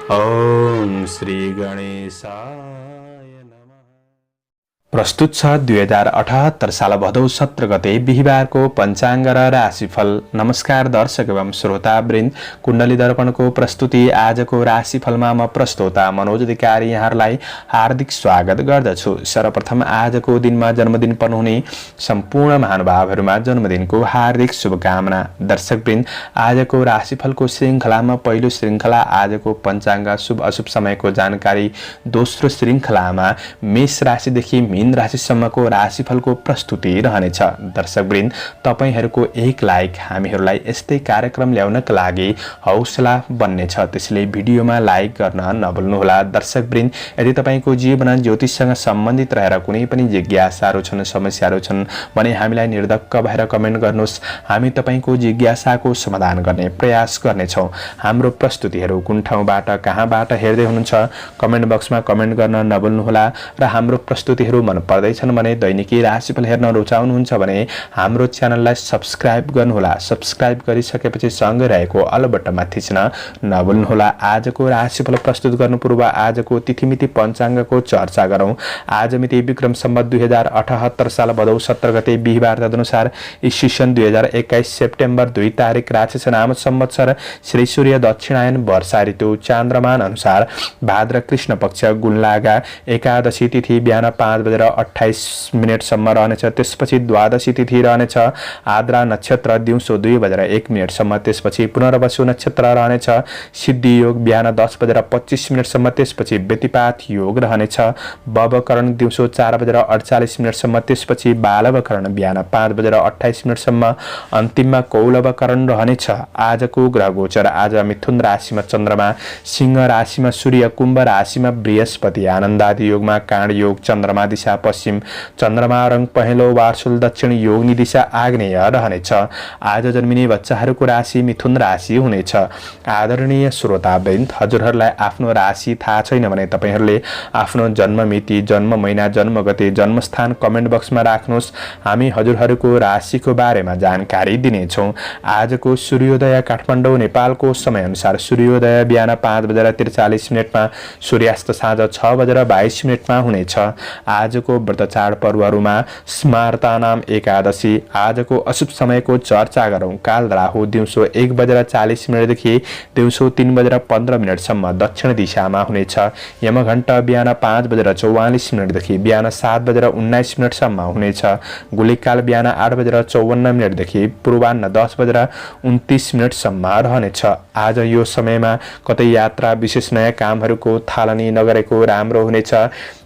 ओम श्री गणेशाय नमः। प्रस्तुत छ 2078 साल भदौ 17 गते बिहिबारको पञ्चाङ्ग र राशिफल। नमस्कार दर्शक एवं श्रोतावृन्द, कुण्डली दर्पणको प्रस्तुति आजको राशिफलमा म प्रस्तोता मनोज अधिकारी यहाँहरूलाई हार्दिक स्वागत गर्दछु। सर्वप्रथम आजको दिनमा जन्मदिन पर्नुहुने सम्पूर्ण महानुभावहरूमा जन्मदिनको हार्दिक शुभकामना। दर्शकवृन्द, आजको राशिफलको श्रृङ्खलामा पहिलो श्रृङ्खला आजको पञ्चाङ्ग शुभ अशुभ समयको जानकारी, दोस्रो श्रृङ्खलामा मेष राशिदेखि मीन राशिसम्मको राशिफलको प्रस्तुति रहनेछ। दर्शकवृन्द, तपाईहरूको एक लाइक हामीहरूलाई यस्तै कार्यक्रम ल्याउनका लागि हौसला बन्नेछ, त्यसैले भिडियोमा लाइक गर्न नभुल्नुहोला। दर्शकवृन्द, यदि तपाईको जीवन ज्योतिषसँग सम्बन्धित रहेर कुनै पनि जिज्ञासाहरू छन्, समस्याहरू छन् भने हामीलाई निर्धक्क भएर कमेन्ट गर्नुहोस्। हामी तपाईको जिज्ञासाको समाधान गर्ने प्रयास गर्नेछौँ। हाम्रो प्रस्तुतिहरू कुन ठाउँबाट कहाँबाट हेर्दै हुनुहुन्छ कमेन्ट बक्समा कमेन्ट गर्न नभुल्नुहोला। र हाम्रो प्रस्तुतिहरू मन पर्दैछन् भने, दैनिकी राशिफल हेर्न रुचाउनुहुन्छ भने हाम्रो च्यानललाई सब्स्क्राइब गर्नुहोला। सब्स्क्राइब गरिसकेपछि सँगै रहेको अल बटनमा थिच्न नभुल्नुहोला। आजको राशिफल प्रस्तुत गर्नु पूर्व आजको तिथिमिति पञ्चाङ्गको चर्चा गरौँ। आज मिति विक्रम सम्वत 2078 साल भदौ 17 गते बिहिबार, तदनुसार ईस्वी सन् 2021 सेप्टेम्बर 2 तारिक, राक्षस नाम संवत्सर, श्री सूर्य दक्षिणायन, वर्षा ऋतु, चान्द्रमान अनुसार भाद्र कृष्ण पक्ष गुणलागा एकादशी तिथि बिहान 5:28 रहनेछ। त्यसपछि द्वादशी तिथि रहनेछ। आद्रा नक्षत्र दिउँसो 2:01 त्यसपछि पुनर्वसु नक्षत्र रहनेछ। सिद्धि योग बिहान 10:25 त्यसपछि व्यतिपात योग रहनेछ। बवकरण दिउँसो 4:48 त्यसपछि बालवकरण बिहान 5:28 अन्तिममा कौलवकरण रहनेछ। आजको ग्रह गोचर। आज मिथुन राशिमा चन्द्रमा, सिंह राशिमा सूर्य, कुम्भ राशिमा बृहस्पति, आनन्दादि योगमा काँड योग, चन्द्रमा दिशा पश्चिम, चन्द्रमा रङ पहेँलो वार्सुल, दक्षिण योगनी दिशा आग्नेय रहनेछ। आज जन्मिने बच्चाहरूको राशि मिथुन राशि हुनेछ। आदरणीय श्रोतावृन्द, हजुरहरूलाई आफ्नो राशि थाहा छैन भने तपाईहरूले आफ्नो जन्ममिति, जन्म महिना, जन्म गते, जन्मस्थान कमेन्ट बक्समा राख्नुहोस्। हामी हजुरहरूको राशिको बारेमा जानकारी दिनेछौँ। आजको सूर्योदय काठमाडौँ नेपालको समयअनुसार सूर्योदय बिहान 5:43 सूर्यास्त साँझ 6:22 हुनेछ। आजको व्रत चाड पर्वहरूमा स्मार्ता नाम एकादशी। आजको अशुभ समयको चर्चा गरौँ। काल राहु दिउँसो 1:40 देखि दिउँसो 3:15 दक्षिण दिशामा हुनेछ। यमघण्ट बिहान 5:44 देखि बिहान 7:19 हुनेछ। गुलिकाल बिहान 8:54 देखि पूर्वाह्न 10:29 रहनेछ। आज यो समयमा कतै यात्रा, विशेष नयाँ कामहरूको थालनी नगरेको राम्रो हुनेछ।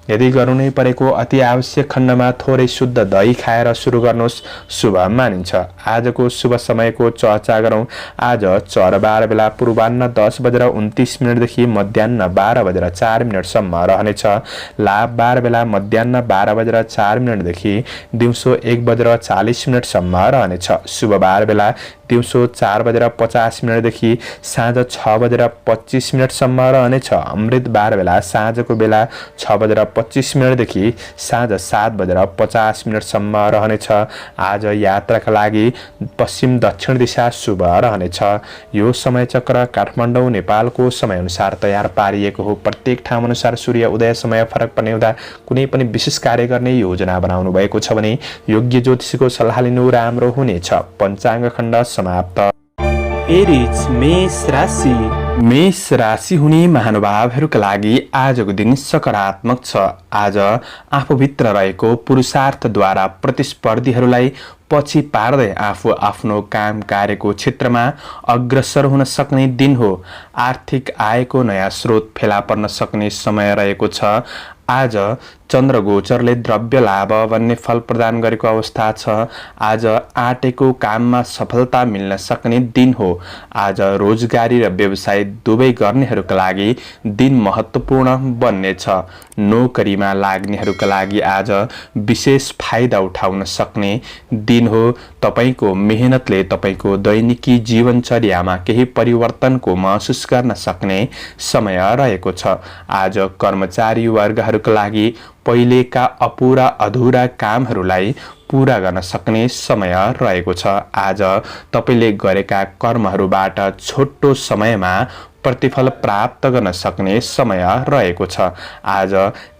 यदि गर्नु नै परेको अति आवश्यक खण्डमा थोरै शुद्ध दही खाएर सुरु गर्नुहोस्, शुभ मानिन्छ। आजको शुभ समयको चर्चा गरौँ। आज चरबार बेला पूर्वाह्न 10:29 देखि मध्याह्न 12:04 रहनेछ। लाभ बार बेला मध्याह्न 12:04 देखि दिउँसो 1:40 रहनेछ। शुभ बार बेला दिउँसो 4:50 देखि साँझ 6:25 रहनेछ। अमृत बार बेला साँझको बेला 6:25 देखि साँझ 7:50 रहनेछ। आज यात्राका लागि पश्चिम दक्षिण दिशा शुभ रहनेछ। यो समय चक्र काठमाडौँ नेपालको समयअनुसार तयार पारिएको हो। प्रत्येक ठाउँ अनुसार सूर्य उदय समय फरक पर्ने हुँदा कुनै पनि विशेष कार्य गर्ने योजना बनाउनु भएको छ भने योग्य ज्योतिषीको सल्लाह लिनु राम्रो हुनेछ। पञ्चाङ्ग खण्ड समाप्त। एरिज मेष राशि। मेष राशि हुने महानुभावहरूका लागि आजको दिन सकारात्मक छ। आज आफूभित्र रहेको पुरुषार्थद्वारा प्रतिस्पर्धीहरूलाई पछि पार्दै आफू आफ्नो काम कार्यको क्षेत्रमा अग्रसर हुन सक्ने दिन हो। आर्थिक आयको नयाँ स्रोत फेला पर्न सक्ने समय रहेको छ। आज चन्द्र गोचरले द्रव्य लाभ भन्ने फल प्रदान गरेको अवस्था छ। आज आँटेको काममा सफलता मिल्न सक्ने दिन हो। आज रोजगारी र व्यवसाय दुवै गर्नेहरूका लागि दिन महत्त्वपूर्ण बन्नेछ। नोकरीमा लाग्नेहरूका लागि आज विशेष फाइदा उठाउन सक्ने दिन हो। तपाईको मेहनतले तपाईको दैनिकी जीवनचर्यामा केही परिवर्तनको महसुस गर्न सक्ने समय रहेको छ। आज कर्मचारी वर्गहरूका लागि पहिलेका अपुरा अधुरा कामहरूलाई पूरा गर्न सक्ने समय रहेको छ। आज तपाईले गरेका कर्महरूबाट छोटो समयमा प्रतिफल प्राप्त गर्न सक्ने समय रहेको छ। आज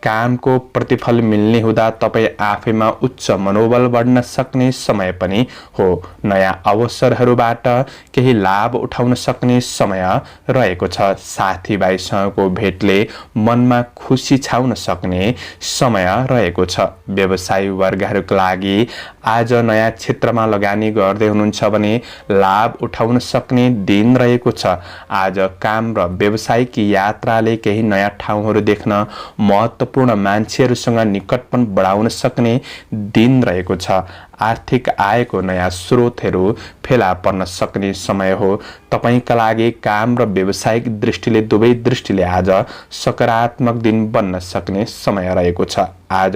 कामको प्रतिफल मिल्ने हुँदा तपाईँ आफैमा उच्च मनोबल बढ्न सक्ने समय पनि हो। नयाँ अवसरहरूबाट केही लाभ उठाउन सक्ने समय रहेको छ। साथीभाइसँगको भेटले मनमा खुसी छाउन सक्ने समय रहेको छ। व्यवसायी वर्गहरूका लागि आज नयाँ क्षेत्रमा लगानी गर्दै हुनुहुन्छ भने लाभ उठाउन सक्ने दिन रहेको छ। आज काम र व्यवसायिक यात्राले केही नयाँ ठाउँहरू देख्न, महत्त्वपूर्ण मान्छेहरूसँग निकटपन बढाउन सक्ने दिन रहेको छ। आर्थिक आयको नयाँ स्रोतहरू फेला पर्न सक्ने समय हो। तपाईका लागि काम र व्यावसायिक दृष्टिले दुवै दृष्टिले आज सकारात्मक दिन बन्न सक्ने समय रहेको छ। आज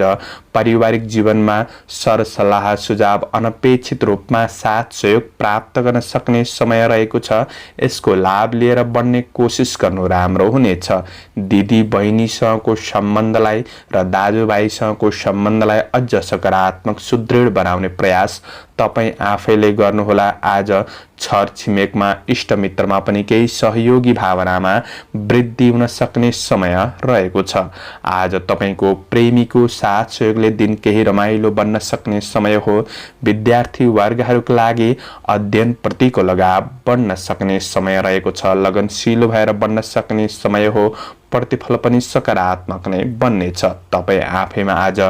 पारिवारिक जीवनमा सरसल्लाह सुझाव अनपेक्षित रूपमा साथ सहयोग प्राप्त गर्न सक्ने समय रहेको छ। यसको लाभ लिएर बढ्ने कोसिस गर्नु राम्रो हुनेछ। दिदी बहिनीसँगको सम्बन्धलाई र दाजुभाइसँगको सम्बन्धलाई अझ सकारात्मक सुदृढ बनाउने प्रयास तपाईँ आफैले गर्नुहोला। आज छरछिमेकमा इष्टमित्रमा पनि केही सहयोगी भावनामा वृद्धि हुन सक्ने समय रहेको छ। आज तपाईको प्रेमीको साथ सहयोगले दिन केही रमाइलो बन्न सक्ने समय हो। विद्यार्थी वर्गहरूका लागि अध्ययन प्रतिको लगाव बढ्न सक्ने समय रहेको छ। लगनशील भएर बन्न सक्ने समय हो। प्रतिफल पनि सकारात्मक नै बन्नेछ। तपाईँ आफैमा आज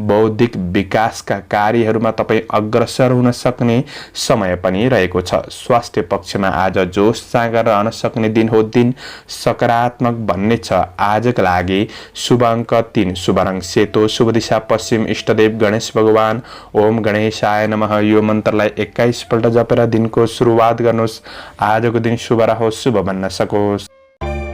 बौद्धिक विकासका कार्यहरूमा तपाईँ अग्रसर हुन सक्ने समय पनि रहेको छ। स्वास्थ्य पक्षमा आज जोस जाँगर रहन सक्ने दिन हो। दिन सकारात्मक बन्नेछ। आजका लागि शुभ अङ्क 3, शुभ रङ सेतो, शुभ दिशा पश्चिम, इष्टदेव गणेश भगवान। ओम गणेशाय नमः यो मन्त्रलाई 21 पल्ट जपेर दिनको सुरुवात गर्नुहोस्। आजको दिन शुभ रहोस्, शुभ बन्न सकोस्।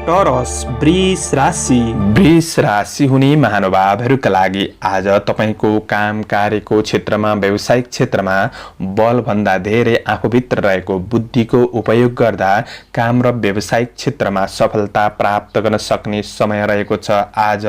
टोरस वृष राशि। वृष राशि हुने महानुभावहरूका लागि आज तपाईको काम कार्यको क्षेत्रमा, व्यावसायिक क्षेत्रमा बलभन्दा धेरै आफूभित्र रहेको बुद्धिको उपयोग गर्दा काम र व्यावसायिक क्षेत्रमा सफलता प्राप्त गर्न सक्ने समय रहेको छ। आज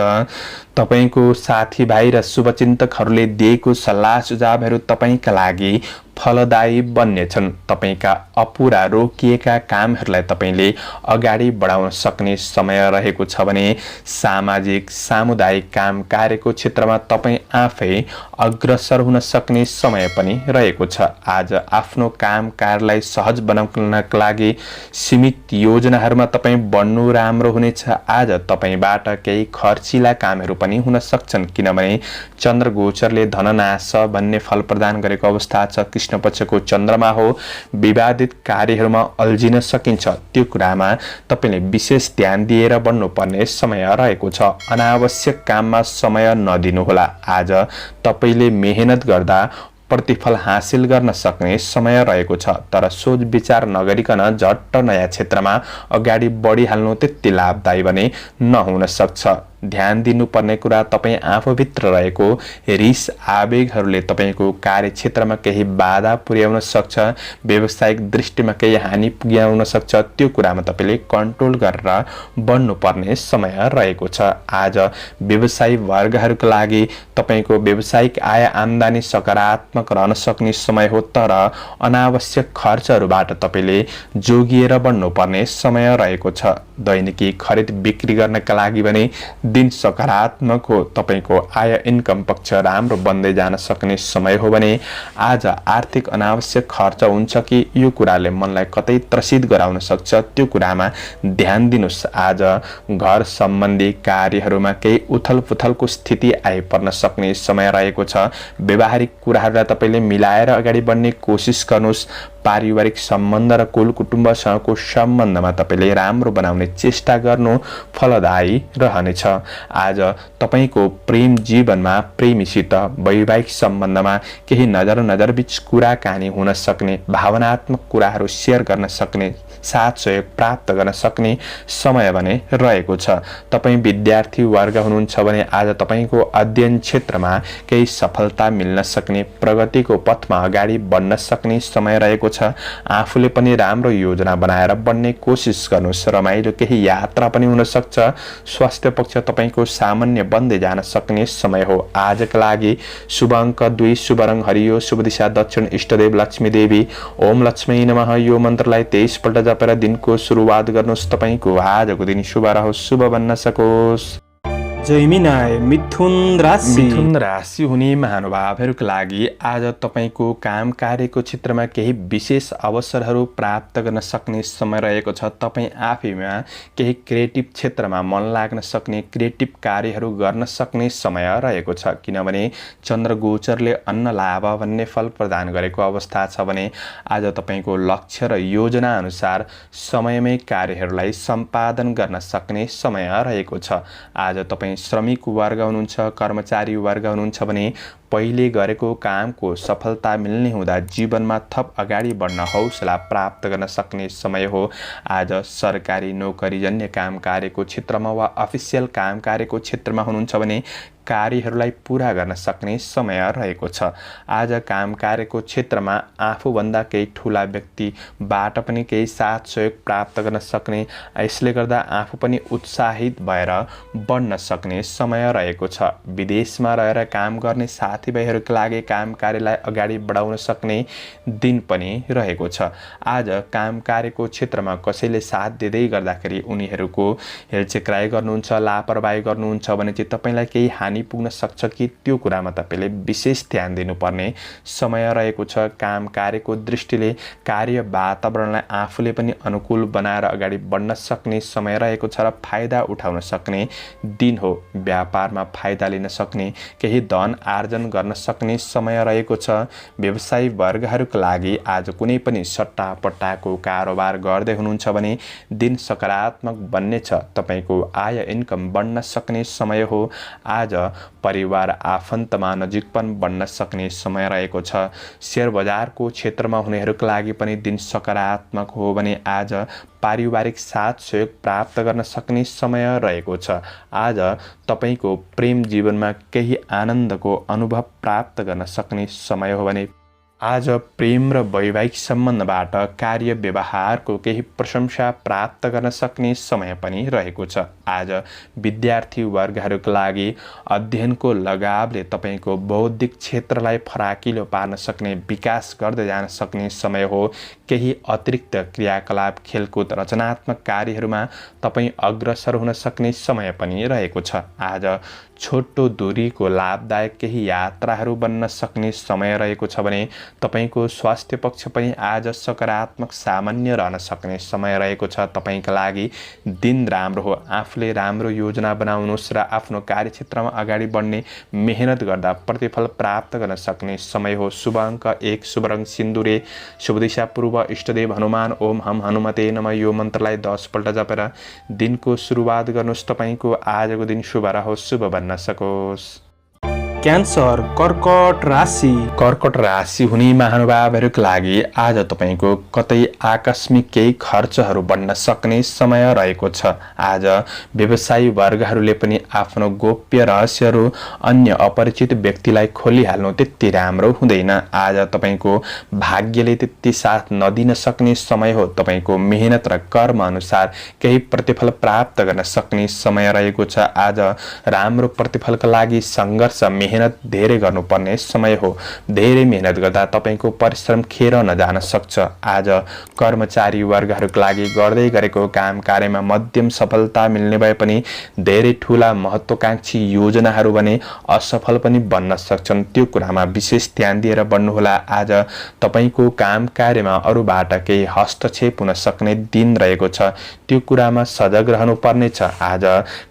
तपाईको साथीभाइ र शुभचिन्तकहरूले दिएको सल्लाह सुझावहरू तपाईका लागि फलदायी बन्नेछन्। तपाईका अपुरा रोकिएका कामहरूलाई तपाईले अगाडि बढाउन सक्ने समय रहेको छ भने सामाजिक सामुदायिक काम कार्यको क्षेत्रमा तपाईँ आफै अग्रसर हुन सक्ने समय पनि रहेको छ। आज आफ्नो काम कार्यलाई सहज बनाउनका लागि सीमित योजनाहरूमा तपाईँ बढ्नु राम्रो हुनेछ। आज तपाईबाट केही खर्चिला कामहरू पनि हुन सक्छन् किनभने चन्द्र गोचरले धननाश भन्ने फल प्रदान गरेको अवस्था छ। कृष्ण पक्षको चन्द्रमा हो। विवादित कार्यहरूमा अल्झिन सकिन्छ। त्यो कुरामा तपाईले विशेष ध्यान दिएर बढ्नुपर्ने समय रहेको छ। अनावश्यक काममा समय नदिनुहोला। आज तपाईले मेहनत गर्दा प्रतिफल हासिल गर्न सक्ने समय रहेको छ। तर सोच विचार नगरिकन झट्ट नयाँ क्षेत्रमा अगाडि बढिहाल्नु त्यति लाभदायी भने नहुन सक्छ। ध्यान दिनुपर्ने कुरा तपाईँ आफूभित्र रहेको रिस आवेगहरूले तपाईँको कार्यक्षेत्रमा केही बाधा पुर्याउन सक्छ। व्यावसायिक दृष्टिमा केही हानि पुर्याउन सक्छ। त्यो कुरामा तपाईँले कन्ट्रोल गरेर बढ्नुपर्ने समय रहेको छ। आज व्यवसायी वर्गहरूका लागि तपाईँको व्यावसायिक आय आम्दानी सकारात्मक रहन सक्ने समय हो। तर अनावश्यक खर्चहरूबाट तपाईँले जोगिएर बढ्नुपर्ने समय रहेको छ। दैनिकी खरिद बिक्री गर्नका लागि भने दिन सकारात्मक हो। तपाईको आय इन्कम पक्ष राम्रो बन्दै जान सक्ने समय हो भने आज आर्थिक अनावश्यक खर्च हुन्छ कि यो कुराले मनलाई कतै त्रसित गराउन सक्छ। त्यो कुरामा ध्यान दिनुस्। आज घर सम्बन्धी कार्यहरूमा केही उथलपुथलको स्थिति आइपर्न सक्ने समय रहेको छ। व्यावहारिक कुराहरूलाई तपाईले मिलाएर अगाडि बढ्ने कोसिस गर्नुस्। पारिवारिक सम्बन्ध र कुल कुटुम्बसँगको सम्बन्धमा तपाईले राम्रो बनाउने चेष्टा गर्नु फलदायी रहनेछ। आज तपाईको प्रेम जीवनमा प्रेमीसित वैवाहिक सम्बन्धमा केही नजरबीच कुराकानी हुन सक्ने, भावनात्मक कुराहरू सेयर गर्न सक्ने, साथ सहयोग प्राप्त गर्न सक्ने समय भने रहेको छ। तपाईँ विद्यार्थी वर्ग हुनुहुन्छ भने आज तपाईको अध्ययन क्षेत्रमा केही सफलता मिल्न सक्ने, प्रगतिको पथमा अगाडि बढ्न सक्ने समय रहेको रहेको छ। आफूले पनि राम्रो योजना बनाएर बन्ने कोसिस गर्नुहोस्। रमाइलो केही यात्रा पनि हुन सक्छ। स्वास्थ्य पक्ष तपाईको सामान्य बन्दै जान सक्ने समय हो। आजका लागि शुभ अङ्क 2, शुभ रङ हरियो, शुभ दिशा दक्षिण, इष्टदेव लक्ष्मी देवी। ओम लक्ष्मी नमः यो मन्त्रलाई 23 पल्ट जपेर दिनको सुरुवात गर्नुहोस्। तपाईको आजको दिन शुभ रहोस्, शुभ बन्न सकोस्। जैमिनाय मिथुन राशि। मिथुन राशि हुने महानुभावहरूका लागि आज तपाईको काम कार्यको क्षेत्रमा केही विशेष अवसरहरू प्राप्त गर्न सक्ने समय रहेको छ। तपाईँ आफैमा केही क्रिएटिभ क्षेत्रमा मन लाग्न सक्ने, क्रिएटिभ कार्यहरू गर्न सक्ने समय रहेको छ। किनभने चन्द्र गोचरले अन्न लाभ भन्ने फल प्रदान गरेको अवस्था छ भने आज तपाईको लक्ष्य र योजना अनुसार समयमै कार्यहरूलाई सम्पादन गर्न सक्ने समय रहेको छ। आज तपाईँ श्रमिक वर्ग हुनुहुन्छ, कर्मचारी वर्ग हुनुहुन्छ भने पहिले गरेको कामको सफलता मिल्ने हुँदा जीवनमा थप अगाडि बढ्न हौसला प्राप्त गर्न सक्ने समय हो। आज सरकारी नोकरीजन्य काम कार्यको क्षेत्रमा वा अफिसियल काम कार्यको क्षेत्रमा हुनुहुन्छ भने कार्यहरूलाई पूरा गर्न सक्ने समय रहेको छ। आज काम कार्यको क्षेत्रमा आफूभन्दा केही ठुला व्यक्तिबाट पनि केही साथ सहयोग प्राप्त गर्न सक्ने, यसले गर्दा आफू पनि उत्साहित भएर बढ्न सक्ने समय रहेको छ। विदेशमा रहेर काम गर्ने साथीभाइहरूका लागि काम कार्यलाई अगाडि बढाउन सक्ने दिन पनि रहेको छ। आज काम कार्यको क्षेत्रमा कसैले साथ दिँदै गर्दाखेरि उनीहरूको हेलचेक्राइ गर्नुहुन्छ, लापरवाही गर्नुहुन्छ भने चाहिँ तपाईँलाई केही हानि पुग्न सक्छ कि त्यो कुरामा तपाईँले विशेष ध्यान दिनुपर्ने समय रहेको छ। काम कार्यको दृष्टिले कार्य वातावरणलाई आफूले पनि अनुकूल बनाएर अगाडि बढ्न सक्ने समय रहेको छ र फाइदा उठाउन सक्ने दिन हो। व्यापारमा फाइदा लिन सक्ने, केही धन आर्जन गर्न सक्ने समय रहेको छ। व्यवसायी वर्गहरूका लागि आज कुनै पनि सट्टापट्टाको कारोबार गर्दै हुनुहुन्छ भने दिन सकारात्मक बन्नेछ। तपाईँको आय इन्कम बढ्न सक्ने समय हो। आज परिवार आफन्तमा नजिकपन बढ्न सक्ने समय रहेको छ। शेयर बजारको क्षेत्रमा हुनेहरूका लागि पनि दिन सकारात्मक हो भने आज पारिवारिक साथ सहयोग प्राप्त गर्न सक्ने समय रहेको छ। आज तपाईको प्रेम जीवनमा केही आनन्दको अनुभव प्राप्त गर्न सक्ने समय हो भने आज प्रेम र वैवाहिक सम्बन्धबाट कार्य व्यवहारको केही प्रशंसा प्राप्त गर्न सक्ने समय पनि रहेको छ। आज विद्यार्थी वर्गहरूका लागि अध्ययनको लगावले तपाईको बौद्धिक क्षेत्रलाई फराकिलो पार्न सक्ने, विकास गर्दै जान सक्ने समय हो। केही अतिरिक्त क्रियाकलाप, खेलकुद, रचनात्मक कार्यहरूमा तपाईँ अग्रसर हुन सक्ने समय पनि रहेको छ। आज छोटो दूरीको लाभदायक केही यात्राहरू बन्न सक्ने समय रहेको छ भने तपाईको स्वास्थ्य पक्ष पनि आज सकारात्मक सामान्य रहन सक्ने समय रहेको छ। तपाईका लागि दिन राम्रो हो। आफूले राम्रो योजना बनाउनुहोस् र आफ्नो कार्यक्षेत्रमा अगाडि बढ्ने मेहनत गर्दा प्रतिफल प्राप्त गर्न सक्ने समय हो। शुभ अङ्क 1, शुभ रङ सिन्दुरे, शुभ दिशा पूर्व, इष्टदेव हनुमान। ओम हम हनुमते नमः यो मन्त्रलाई 10 पल्ट जपेर दिनको सुरुवात गर्नुहोस्। तपाईको आजको दिन शुभ रहोस्, शुभ बन्न सकोस्। क्यान्सर कर्कट राशि। कर्कट राशि हुने महानुभावहरूका लागि आज तपाईको कतै आकस्मिक केही खर्चहरू बढ्न सक्ने समय रहेको छ। आज व्यवसायी वर्गहरूले पनि आफ्नो गोप्य रहस्यहरू अन्य अपरिचित व्यक्तिलाई खोलिहाल्नु त्यति राम्रो हुँदैन। आज तपाईको भाग्यले त्यति साथ नदिन सक्ने समय हो। तपाईको मेहनत र कर्म अनुसार केही प्रतिफल प्राप्त गर्न सक्ने समय रहेको छ। आज राम्रो प्रतिफलका लागि सङ्घर्ष मेहनत धेरै गर्नुपर्ने समय हो। धेरै मेहनत गर्दा तपाईको परिश्रम खेर नजान सक्छ। आज कर्मचारी वर्गहरूका लागि गर्दै गरेको काम कार्यमा मध्यम सफलता मिल्ने भए पनि धेरै ठूला महत्त्वकांक्षी योजनाहरू भने असफल पनि बन्न सक्छन्। त्यो कुरामा विशेष ध्यान दिएर बढ्नुहोला। आज तपाईको काम कार्यमा अरूबाट केही हस्तक्षेप हुन सक्ने दिन रहेको छ। त्यो कुरामा सजग रहनुपर्नेछ। आज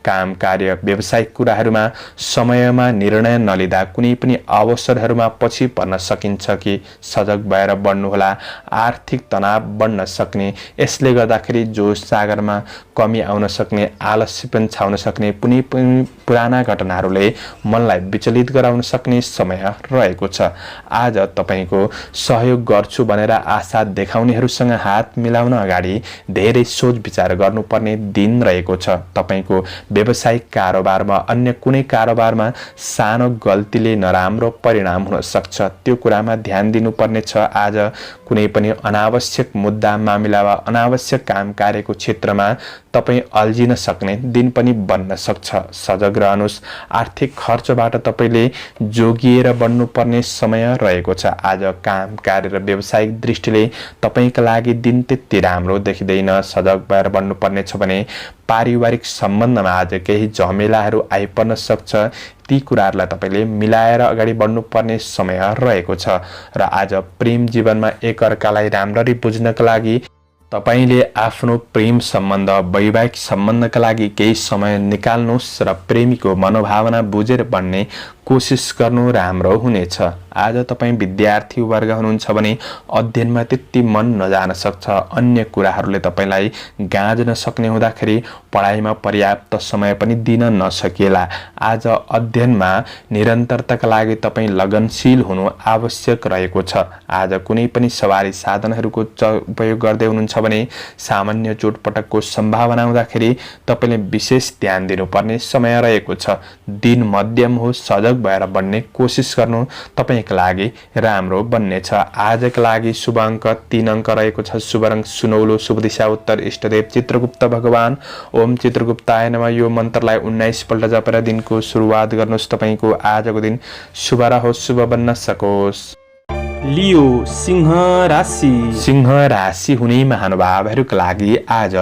काम कार्य व्यावसायिक कुराहरूमा समयमा निर्णय नलिँदा कुनै पनि अवसरहरूमा पछि पर्न सकिन्छ कि सजग भएर बढ्नुहोला। आर्थिक तनाव बढ्न सक्ने, यसले गर्दाखेरि जोश जागरमा कमी आउन सक्ने, आलस्य पनि छाउन सक्ने, कुनै पनि पुराना घटनाहरूले मनलाई विचलित गराउन सक्ने समय रहेको छ। आज तपाईको सहयोग गर्छु भनेर आशा देखाउनेहरूसँग हात मिलाउन अगाडि धेरै सोच विचार गर्नुपर्ने दिन रहेको छ। तपाईको व्यावसायिक कारोबारमा अन्य कुनै कारोबारमा सानो गल्तीले नराम्रो परिणाम हुन सक्छ, त्यो कुरामा ध्यान दिनुपर्ने छ। आज कुनै पनि अनावश्यक मुद्दा मामिला वा अनावश्यक काम कार्यको क्षेत्रमा तपाईँ अल्झिन सक्ने दिन पनि बन्न सक्छ। सजग रहनुहोस्। आर्थिक खर्चबाट तपाईँले जोगिएर बढ्नुपर्ने समय रहेको छ। आज काम कार्य र व्यावसायिक दृष्टिले तपाईँका लागि दिन त्यति राम्रो देखिँदैन। सजग भएर बढ्नुपर्ने छ भने पारिवारिक सम्बन्धमा आज केही झमेलाहरू आइपर्न सक्छ। ती कुराहरूलाई तपाईँले मिलाएर अगाडि बढ्नुपर्ने समय रहेको छ। र आज प्रेम जीवनमा एकअर्कालाई राम्ररी बुझ्नका लागि तपाईले आफ्नो प्रेम सम्बन्ध वैवाहिक सम्बन्धका लागि केही समय निकाल्नुहोस् र प्रेमीको मनोभावना बुझेर बढ्ने कोसिस गर्नु राम्रो हुनेछ। आज तपाईँ विद्यार्थी वर्ग हुनुहुन्छ भने अध्ययनमा त्यति मन नजान सक्छ। अन्य कुराहरूले तपाईँलाई गाँज्न सक्ने हुँदाखेरि पढाइमा पर्याप्त समय पनि दिन नसकिएला। आज अध्ययनमा निरन्तरताका लागि तपाईँ लगनशील हुनु आवश्यक रहेको छ। आज कुनै पनि सवारी साधनहरूको उपयोग गर्दै हुनुहुन्छ भने सामान्य चोटपटकको सम्भावना हुँदाखेरि तपाईँले विशेष ध्यान दिनुपर्ने समय रहेको छ। दिन मध्यम हो, सजग भएर बढ्ने कोसिस गर्नु तपाईका लागि राम्रो बन्नेछ। आजका लागि शुभ अङ्क 3 अङ्क रहेको छ। शुभ रङ सुनौलो, शुभ दिशा उत्तर, इष्टदेव चित्रगुप्त भगवान। ओम चित्रगुप्ताय नमः। यो मन्त्रलाई 19 पल्ट जपेर दिनको सुरुवात गर्नुहोस्। तपाईको आजको दिन शुभ रहोस्, शुभ बन्न सकोस्। लियो सिंह राशि। सिंह राशि हुने महानुभावहरूका लागि आज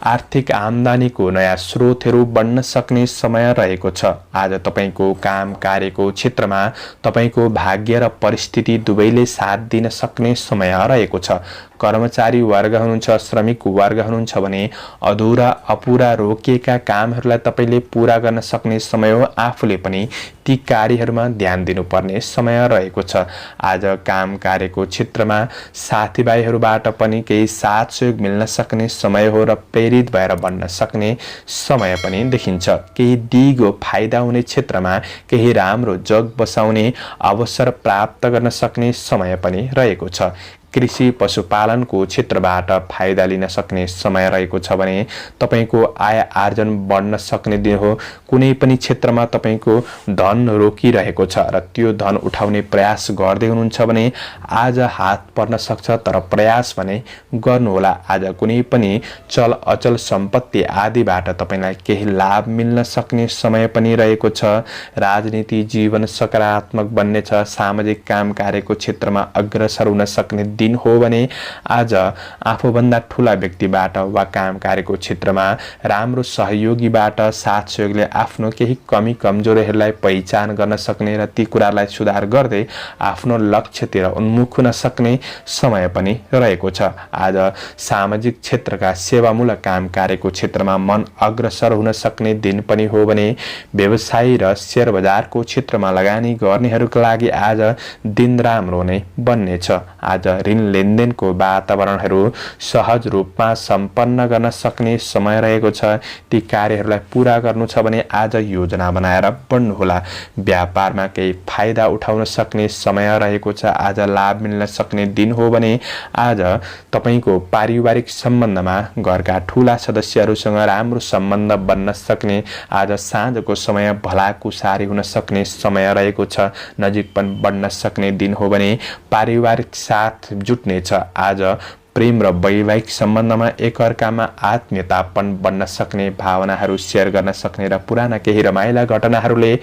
आर्थिक आम्दानीको नयाँ स्रोतहरू बन्न सक्ने समय रहेको छ। आज तपाईको काम कार्यको क्षेत्रमा तपाईको भाग्य र परिस्थिति दुवैले साथ दिन सक्ने समय रहेको छ। कर्मचारी वर्ग हुनुहुन्छ, श्रमिक वर्ग हुनुहुन्छ भने अधुरा अपुरा रोकिएका कामहरूलाई तपाईले पूरा गर्न सक्ने समय हो। आफूले पनि ती कार्यहरूमा ध्यान दिनुपर्ने समय रहेको छ। आज काम कार्यको क्षेत्रमा साथीभाइहरूबाट पनि केही साथ सहयोग मिल्न सक्ने समय हो र प्रेरित भएर बन्न सक्ने समय पनि देखिन्छ। केही दिगो फाइदा हुने क्षेत्रमा केही राम्रो जग बसाउने अवसर प्राप्त गर्न सक्ने समय पनि रहेको छ। कृषि पशुपालनको क्षेत्रबाट फाइदा लिन सक्ने समय रहेको छ भने तपाईको आय आर्जन बढ्न सक्ने दिन हो। कुनै पनि क्षेत्रमा तपाईको धन रोकिरहेको छ र त्यो धन उठाउने प्रयास गर्दै हुनुहुन्छ भने आज हात पर्न सक्छ, तर प्रयास भने गर्नुहोला। आज कुनै पनि चल अचल सम्पत्ति आदिबाट तपाईलाई केही लाभ मिल्न सक्ने समय पनि रहेको छ। राजनीति जीवन सकारात्मक बन्नेछ। सामाजिक काम कार्यको क्षेत्रमा अग्रसर हुन सक्ने दिन हो भने आज आफूभन्दा ठूला व्यक्तिबाट वा काम कार्यको क्षेत्रमा राम्रो सहयोगीबाट साथ सहयोगले आफ्नो केही कमी कमजोरीहरूलाई पहिचान गर्न सक्ने र ती कुरालाई सुधार गर्दै आफ्नो लक्ष्यतिर उन्मुख हुन सक्ने समय पनि रहेको छ। आज सामाजिक क्षेत्रका सेवामूलक काम कार्यको क्षेत्रमा मन अग्रसर हुन सक्ने दिन पनि हो भने व्यवसाय र शेयर बजारको क्षेत्रमा लगानी गर्नेहरूका लागि आज दिन राम्रो नै बन्नेछ। आज ऋण लेनदेनको वातावरणहरू सहज रूपमा सम्पन्न गर्न सक्ने समय रहेको छ। ती कार्यहरूलाई पूरा गर्नु छ भने आज योजना बनाएर बढ्नुहोला। व्यापारमा केही फाइदा उठाउन सक्ने समय रहेको छ। आज लाभ मिल्न सक्ने दिन हो भने आज तपाईको पारिवारिक सम्बन्धमा घरका ठूला सदस्यहरूसँग राम्रो सम्बन्ध बन्न सक्ने, आज साँझको समय भलाकुसारी हुन सक्ने समय रहेको छ। नजिकपन बढ्न सक्ने दिन हो भने पारिवारिक साथ जुट्नेछ। आज प्रेम र वैवाहिक सम्बन्धमा एकअर्कामा आत्मीयतापन बन्न सक्ने, भावनाहरू सेयर गर्न सक्ने र पुराना केही रमाइला घटनाहरूले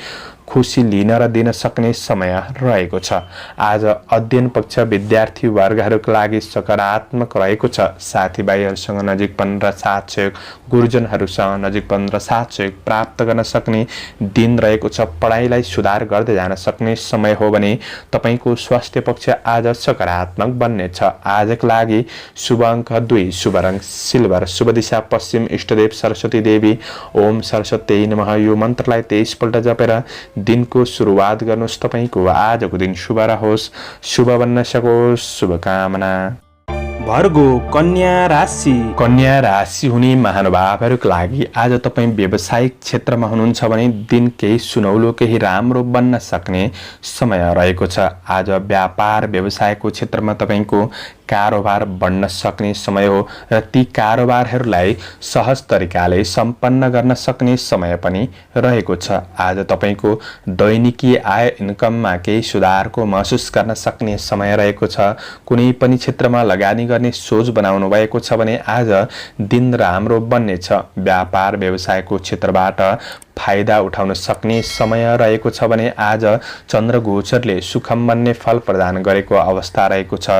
खुसी लिन र दिन सक्ने समय रहेको छ। आज अध्ययन पक्ष विद्यार्थी वर्गहरूका लागि सकारात्मक रहेको छ। साथीभाइहरूसँग नजिकपन र साथ सहयोग, गुरुजनहरूसँग नजिकपन र साथ सहयोग प्राप्त गर्न सक्ने दिन रहेको छ। पढाइलाई सुधार गर्दै जान सक्ने समय हो भने तपाईको स्वास्थ्य पक्ष आज सकारात्मक बन्नेछ। आजका लागि शुभ अङ्क 2, शुभ रङ सिल्भर, शुभ दिशा पश्चिम, इष्टदेव सरस्वती देवी। ओम सरस्वती नमः। यो मन्त्रलाई 23 पल्ट जपेर दिनको सुरुवात गर्नुहोस्। तपाईको आजको दिन शुभ रहोस्, शुभ बन्न सकोस्। शुभकामना। भर्गो कन्या राशि। कन्या राशि हुने महानुभावहरूको लागि आज तपाईँ व्यावसायिक क्षेत्रमा हुनुहुन्छ भने दिन केही सुनौलो केही राम्रो बन्न सक्ने समय रहेको छ। आज व्यापार व्यवसायको क्षेत्रमा तपाईँको कारोबार बढ्न सक्ने समय हो र ती कारोबारहरूलाई सहज तरिकाले सम्पन्न गर्न सक्ने समय पनि रहेको छ। आज तपाईँको दैनिकी आय इन्कममा केही सुधारको महसुस गर्न सक्ने समय रहेको छ। कुनै पनि क्षेत्रमा लगानी गर्ने सोच बनाउनु भएको छ भने आज दिन राम्रो बन्नेछ। व्यापार व्यवसायको क्षेत्रबाट फाइदा उठाउन सक्ने समय रहेको छ भने आज चन्द्रगोचरले सुखम बन्ने फल प्रदान गरेको अवस्था रहेको छ।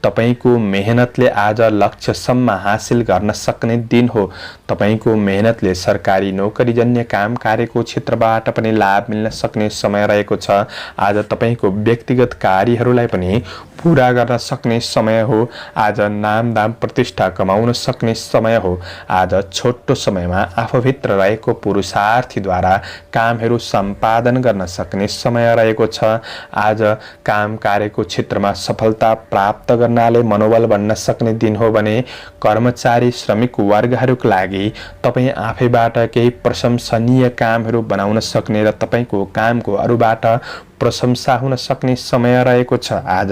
तपाईको मेहनतले आज लक्ष्यसम्म हासिल गर्न सक्ने दिन हो। तपाईको मेहनतले सरकारी नोकरीजन्य काम कार्यको क्षेत्रबाट पनि लाभ मिल्न सक्ने समय रहेको छ। आज तपाईको व्यक्तिगत कार्यहरूलाई पनि पूरा गर्न सक्ने समय हो। आज नाम दाम प्रतिष्ठा कमाउन सक्ने समय हो। आज छोटो समयमा आफूभित्र रहेको पुरुषार्थीद्वारा कामहरू सम्पादन गर्न सक्ने समय रहेको छ। आज काम कार्यको क्षेत्रमा सफलता प्राप्त गर्नाले मनोबल बन्न सक्ने दिन हो भने कर्मचारी श्रमिक वर्गहरूका लागि तपाईँ आफैबाट केही प्रशंसनीय कामहरू बनाउन सक्ने र तपाईको कामको अरूबाट प्रशंसा हुन सक्ने समय रहेको छ। आज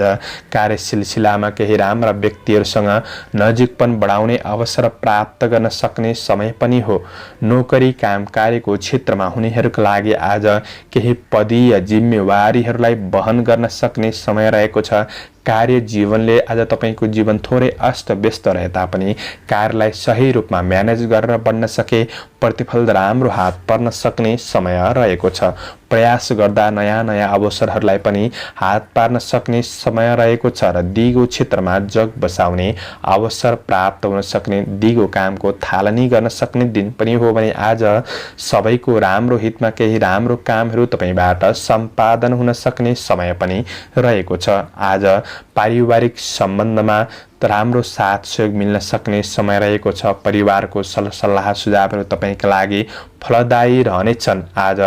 कार्य सिलसिलामा केही राम्रा व्यक्तिहरूसँग नजिकपन बढाउने अवसर प्राप्त गर्न सक्ने समय पनि हो। नोकरी काम कार्यको क्षेत्रमा हुनेहरूका लागि आज केही पदीय जिम्मेवारीहरूलाई वहन गर्न सक्ने समय रहेको छ। कार्य जीवनले आज तपाईको जीवन थोरै अस्तव्यस्त रहे तापनि कार्यलाई सही रूपमा म्यानेज गरेर बन्न सके प्रतिफल राम्रो हात पर्न सक्ने समय रहेको छ। प्रयास गर्दा नयाँ नयाँ अवसरहरूलाई पनि हात पार्न सक्ने समय रहेको छ र दिगो क्षेत्रमा जग बसाउने अवसर प्राप्त हुन सक्ने दिगो कामको थालनी गर्न सक्ने दिन पनि हो भने आज सबैको राम्रो हितमा केही राम्रो कामहरू तपाईबाट सम्पादन हुन सक्ने समय पनि रहेको छ। आज पारिवारिक सम्बन्धमा राम्रो साथ सहयोग मिल्न सक्ने समय रहेको छ। परिवारको सल्लाह सुझावहरू तपाईका लागि फलदायी रहनेछन्। आज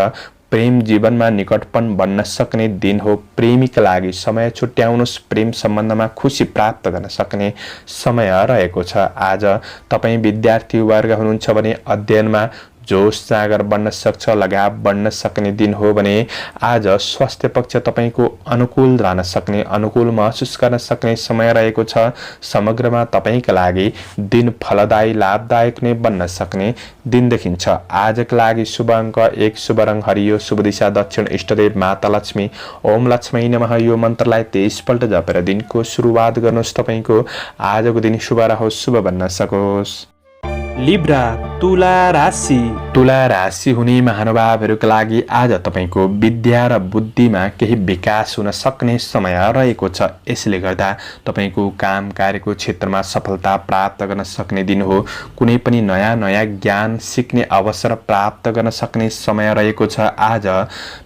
प्रेम जीवनमा निकटपन बन्न सक्ने दिन हो। प्रेमीका लागि समय छुट्याउनुहोस्। प्रेम सम्बन्धमा खुसी प्राप्त गर्न सक्ने समय रहेको छ। आज तपाईँ विद्यार्थी वर्ग हुनुहुन्छ भने अध्ययनमा जोश जागर बन्न सक्छ, लगाव बढ्न सक्ने दिन हो भने आज स्वास्थ्य पक्ष तपाईको अनुकूल रहन सक्ने, अनुकूल महसुस गर्न सक्ने समय रहेको छ। समग्रमा तपाईका लागि दिन फलदायी लाभदायक नै बन्न सक्ने दिन देखिन्छ। आजका लागि शुभ अङ्क 1, शुभ रङ हरियो, शुभ दिशा दक्षिण, इष्टदेव माता लक्ष्मी। ओम लक्ष्मी नमः यो मन्त्रलाई 23 पल्ट जपेर दिनको सुरुवात गर्नुहोस्। तपाईको आजको दिन शुभ रहोस्, शुभ बन्न सकोस्। लिब्रा तुला राशि। तुला राशि हुने महानुभावहरूका लागि आज तपाईको विद्या र बुद्धिमा केही विकास हुन सक्ने समय रहेको छ। यसले गर्दा तपाईको काम कार्यको क्षेत्रमा सफलता प्राप्त गर्न सक्ने दिन हो। कुनै पनि नयाँ नयाँ ज्ञान सिक्ने अवसर प्राप्त गर्न सक्ने समय रहेको छ। आज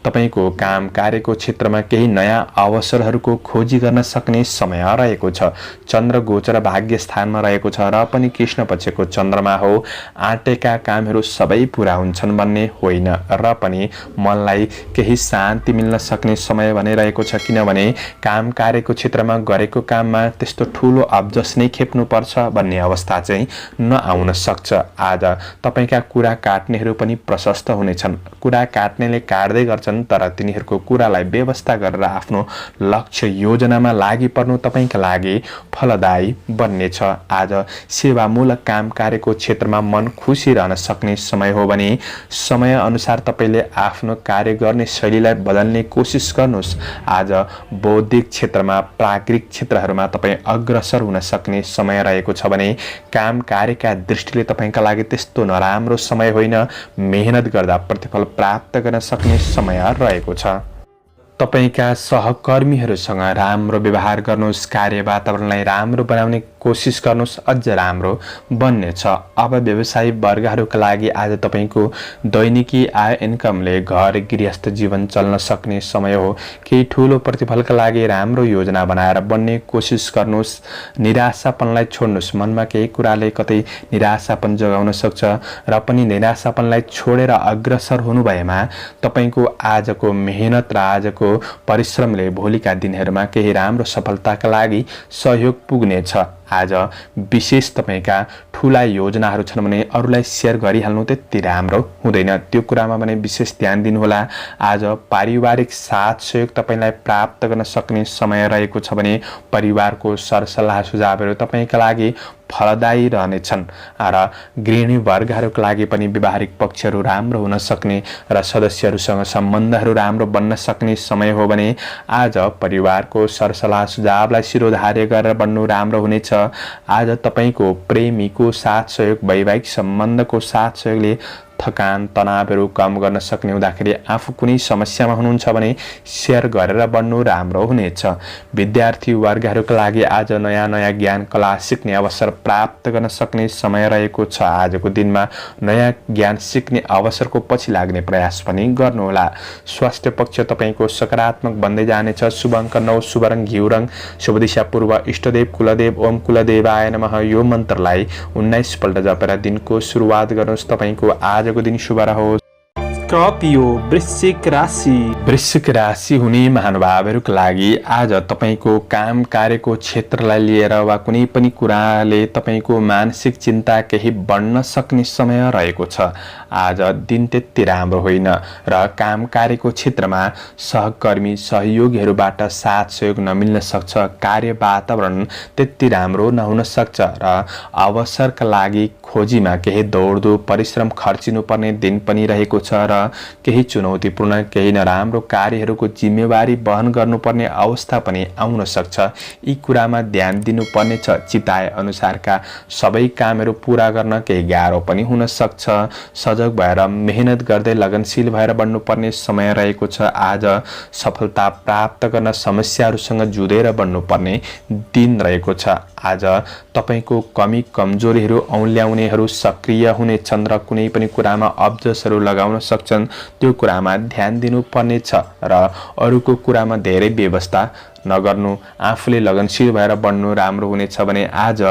तपाईको काम कार्यको क्षेत्रमा केही नयाँ अवसरहरूको खोजी गर्न सक्ने समय रहेको छ। चन्द्र गोचर भाग्य स्थानमा रहेको छ र पनि कृष्ण पक्षको चन्द्रमा हो। आँटेका कामहरू सबै पूरा हुन्छन् भन्ने होइन र पनि मनलाई केही शान्ति मिल्न सक्ने समय भनिरहेको छ। किनभने काम कार्यको क्षेत्रमा गरेको काममा त्यस्तो ठुलो अब्जस नै खेप्नुपर्छ भन्ने अवस्था चाहिँ नआउन सक्छ। आज तपाईका कुरा काट्नेहरू पनि प्रशस्त हुनेछन्। कुरा काट्नेले काट्दै गर्छन् तर तिनीहरूको कुरालाई व्यवस्था गरेर आफ्नो लक्ष्य योजनामा लागि पर्नु तपाईका लागि फलदायी बन्नेछ। आज सेवामूलक काम कार्यको क्षेत्रमा मन खुसी रहन सक्ने समय हो भने समय अनुसार तपाईले आफ्नो कार्य गर्ने शैलीलाई बदल्ने कोसिस गर्नुहोस्। आज बौद्धिक क्षेत्रमा प्राकृतिक क्षेत्रहरूमा तपाईँ अग्रसर हुन सक्ने समय रहेको छ भने काम कार्यका दृष्टिले तपाईका लागि त्यस्तो नराम्रो समय होइन। मेहनत गर्दा प्रतिफल प्राप्त गर्न सक्ने समय रहेको छ। तपाईका सहकर्मीहरूसँग राम्रो व्यवहार गर्नुहोस्। कार्य वातावरणलाई राम्रो बनाउने कोसिस गर्नुहोस्। अझ राम्रो बन्नेछ। अब व्यवसायी वर्गहरूका लागि आज तपाईको दैनिकी आय इन्कमले घर गृहस्थ जीवन चल्न सक्ने समय हो। केही ठुलो प्रतिफलका लागि राम्रो योजना बनाएर बन्ने कोसिस गर्नुहोस्। निराशापनलाई छोड्नुहोस्। मनमा केही कुराले कतै निराशापन जगाउन सक्छ र पनि निराशापनलाई छोडेर अग्रसर हुनु भएमा तपाईको आजको मेहनत र आजको परिश्रमले भोलिका दिनहरूमा केही राम्रो सफलताका लागि सहयोग पुग्नेछ। आज विशेष तपाईँका ठुला योजनाहरू छन् भने अरूलाई सेयर गरिहाल्नु त्यति राम्रो हुँदैन, त्यो कुरामा भने विशेष ध्यान दिनुहोला। आज पारिवारिक साथ सहयोग तपाईँलाई प्राप्त गर्न सक्ने समय रहेको छ भने परिवारको सरसल्लाह सुझावहरू तपाईँका लागि फलदायी रहनेछन् र गृहिणी वर्गहरूका लागि पनि व्यावहारिक पक्षहरू राम्रो हुन सक्ने र सदस्यहरूसँग सम्बन्धहरू राम्रो बन्न सक्ने समय हो भने आज परिवारको सरसल्लाह सुझावलाई शिरोधार्य गरेर बढ्नु राम्रो हुनेछ। आज तपाईँको प्रेमीको साथ सहयोग, वैवाहिक सम्बन्धको साथ सहयोगले थकान तनावहरू कम गर्न सक्ने हुँदाखेरि आफू कुनै समस्यामा हुनुहुन्छ भने सेयर गरेर बढ्नु राम्रो हुनेछ। विद्यार्थी वर्गहरूका लागि आज नयाँ नयाँ ज्ञान कला सिक्ने अवसर प्राप्त गर्न सक्ने समय रहेको छ। आजको दिनमा नयाँ ज्ञान सिक्ने अवसरको पछि लाग्ने प्रयास पनि गर्नुहोला। स्वास्थ्य पक्ष तपाईँको सकारात्मक बन्दै जानेछ। शुभ अङ्क 9, शुभ रङ घिउ रङ, शुभ दिशा पूर्व, इष्टदेव कुलदेव ओम कुलदेवाय नमः यो मन्त्रलाई 19 पल्ट जपेर दिनको सुरुवात गर्नुहोस्। तपाईँको आजको दिन शुभ रहोस्। स्कर्पियो वृश्चिक राशि। वृश्चिक राशि हुने महानुभावहरूका लागि आज तपाईँको काम कार्यको क्षेत्रलाई लिएर वा कुनै पनि कुराले तपाईँको मानसिक चिन्ता केही बढ्न सक्ने समय रहेको छ। आज दिन त्यति राम्रो होइन र काम कार्यको क्षेत्रमा सहकर्मी सहयोगीहरूबाट साथ सहयोग नमिल्न सक्छ। कार्य वातावरण त्यति राम्रो नहुन सक्छ र अवसरका लागि खोजीमा केही दौडधुप परिश्रम खर्चिनुपर्ने दिन पनि रहेको छ र केही चुनौतीपूर्ण केही नराम्रो कार्यहरूको जिम्मेवारी वहन गर्नुपर्ने अवस्था पनि आउन सक्छ। यी कुरामा ध्यान दिनुपर्ने छ। चिताए अनुसारका सबै कामहरू पूरा गर्न केही गाह्रो पनि हुन सक्छ। सजग भएर मेहनत गर्दै लगनशील भएर बढ्नुपर्ने समय रहेको छ। आज सफलता प्राप्त गर्न समस्याहरूसँग जुधेर बढ्नुपर्ने दिन रहेको छ। आज तपाईँको कमी कमजोरीहरू औँल्याउनेहरू सक्रिय हुनेछन् र कुनै पनि कुरामा अब्जसहरू लगाउन सक्छन्। त्यो कुरामा ध्यान दिनुपर्ने छ र अरूको कुरामा धेरै व्यवस्था नगर्नु। आफूले लगनशील भएर बढ्नु राम्रो हुनेछ भने आज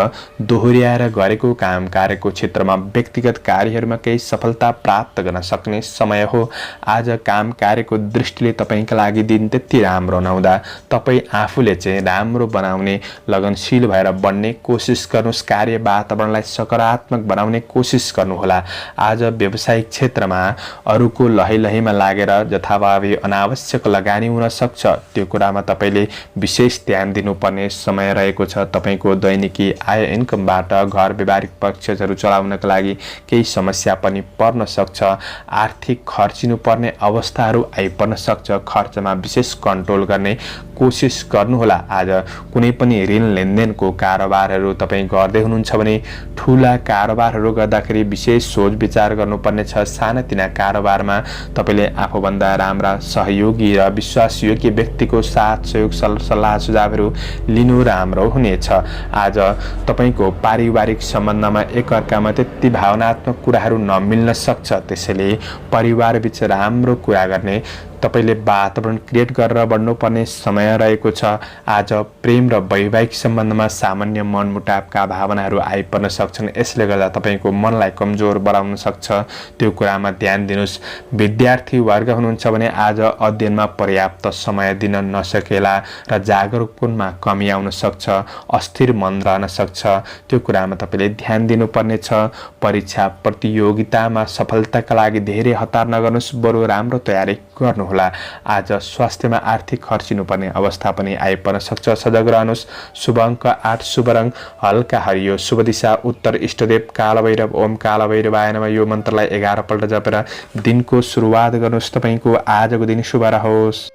दोहोर्याएर गरेको काम कार्यको क्षेत्रमा व्यक्तिगत कार्यहरूमा केही सफलता प्राप्त गर्न सक्ने समय हो। आज काम कार्यको दृष्टिले तपाईँका लागि दिन त्यति राम्रो नहुँदा तपाईँ आफूले चाहिँ राम्रो बनाउने लगनशील भएर बढ्ने कोसिस गर्नुहोस्। कार्य वातावरणलाई सकारात्मक बनाउने कोसिस गर्नुहोला। आज व्यावसायिक क्षेत्रमा अरूको लहैलहीमा लागेर जथाभावी अनावश्यक लगानी हुन सक्छ। त्यो कुरामा तपाईँले विशेष ध्यान दिनुपर्ने समय रहेको छ। तपाईँको दैनिकी आय इन्कमबाट घर व्यावहारिक पक्षहरू चलाउनका लागि केही समस्या पनि पर्न सक्छ। आर्थिक खर्चिनुपर्ने अवस्थाहरू आइपर्न सक्छ। खर्चमा विशेष कन्ट्रोल गर्ने कोसिस गर्नुहोला। आज कुनै पनि ऋण लेनदेनको कारोबारहरू तपाईँ गर्दै हुनुहुन्छ भने ठुला कारोबारहरू गर्दाखेरि विशेष सोच विचार गर्नुपर्ने छ। सानातिना कारोबारमा तपाईँले आफूभन्दा राम्रा सहयोगी र विश्वासयोग्य व्यक्तिको साथ सहयोग सल्लाह सुझावहरू लिनु राम्रो हुनेछ। आज तपाईँको पारिवारिक सम्बन्धमा एकअर्कामा त्यति भावनात्मक कुराहरू नमिल्न सक्छ। त्यसैले परिवारबीच राम्रो कुरा गर्ने तपाईले वातावरण क्रिएट गरेर बढ्नुपर्ने समय रहेको छ। आज प्रेम र वैवाहिक सम्बन्धमा सामान्य मनमुटावका भावनाहरू आइपर्न सक्छन्। यसले गर्दा तपाईको मनलाई कमजोर बनाउन सक्छ। त्यो कुरामा ध्यान दिनुस्। विद्यार्थी वर्ग हुनुहुन्छ भने आज अध्ययनमा पर्याप्त समय दिन नसकेला र जागरुकतामा कमी आउन सक्छ। अस्थिर मन रहन सक्छ। त्यो कुरामा तपाईले ध्यान दिनुपर्ने छ। परीक्षा प्रतियोगितामा सफलताका लागि धेरै हतार नगर्नुस्, बरु राम्रो तयारी गर्नुहोला। आज स्वास्थ्यमा आर्थिक खर्चिनुपर्ने अवस्था पनि आइपर्न सक्छ। सजग रहनुस्। शुभ अङ्क 8, शुभ रङ हल्का हरियो, शुभ दिशा उत्तर, इष्टदेव कालभैरव ओम कालभैरवाय नमः यो मन्त्रलाई 11 पल्ट जपेर दिनको सुरुवात गर्नुहोस्। तपाईको आजको दिन शुभ रहोस्।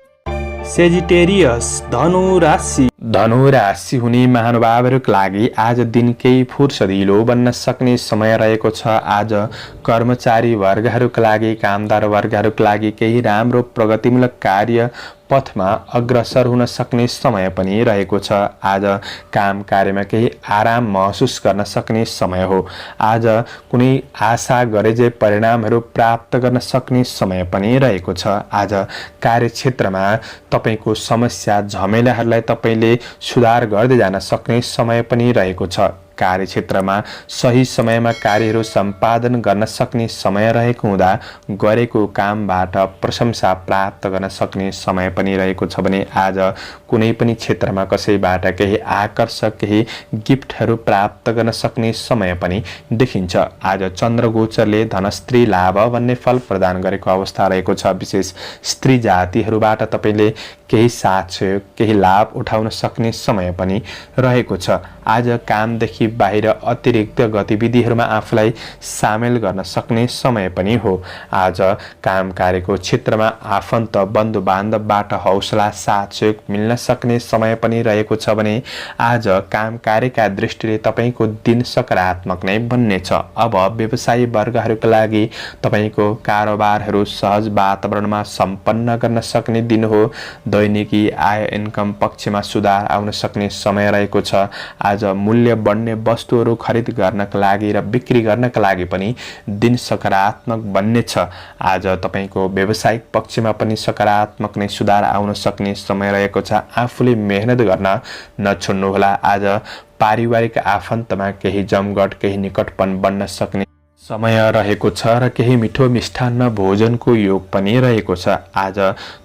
सेजिटेरियस धनु राशि। धनु राशि हुने महानुभावहरूका लागि आज दिन केही फुर्सदिलो बन्न सक्ने समय रहेको छ। आज कर्मचारी वर्गहरूका लागि, कामदार वर्गहरूका लागि केही राम्रो प्रगतिमूलक कार्य पथमा अग्रसर हुन सक्ने समय पनि रहेको छ। आज काम कार्यमा केही आराम महसुस गर्न सक्ने समय हो। आज कुनै आशा गरेझै परिणामहरू प्राप्त गर्न सक्ने समय पनि रहेको छ। आज कार्यक्षेत्रमा तपाईको समस्या झमेलाहरूलाई तपाईले सुधार गर्दै जान सक्ने समय पनि रहेको छ। कार्यक्षेत्रमा सही समयमा कार्यहरू सम्पादन गर्न सक्ने समय रहेको हुँदा गरेको कामबाट प्रशंसा प्राप्त गर्न सक्ने समय पनि रहेको छ भने आज कुनै पनि क्षेत्रमा कसैबाट केही आकर्षक केही गिफ्टहरू प्राप्त गर्न सक्ने समय पनि देखिन्छ। आज चन्द्रगोचरले धनस्त्री लाभ भन्ने फल प्रदान गरेको अवस्था रहेको छ। विशेष स्त्री जातिहरूबाट तपाईले केही साथ सहयोग केही लाभ उठाउन सक्ने समय पनि रहेको छ। आज कामदेखि बाहिर अतिरिक्त गतिविधिहरूमा आफूलाई सामेल गर्न सक्ने समय पनि हो। आज काम कार्यको क्षेत्रमा आफन्त बन्धु बान्धवबाट हौसला साथ सहयोग मिल्न सक्ने समय पनि रहेको छ भने आज काम कार्यका दृष्टिले तपाईको दिन सकारात्मक नै बन्नेछ। अब व्यवसायी वर्गहरूका लागि तपाईको कारोबारहरू सहज वातावरणमा सम्पन्न गर्न सक्ने दिन हो। दैनिकी आय इन्कम पक्षमा सुधार आउन सक्ने समय रहेको छ। आज मूल्य बढ्ने वस्तुहरू खरिद गर्नका लागि र बिक्री गर्नका लागि पनि दिन सकारात्मक बन्नेछ। आज तपाईको व्यावसायिक पक्षमा पनि सकारात्मक नै सुधार आउन सक्ने समय रहेको छ। आफूले मेहनत गर्न नछोड्नुहोला। आज पारिवारिक आफन्तमा केही जमघट केही निकटपन बन्न सक्ने समय रहेको छ र केही मिठो मिष्ठान्न भोजनको योग पनि रहेको छ। आज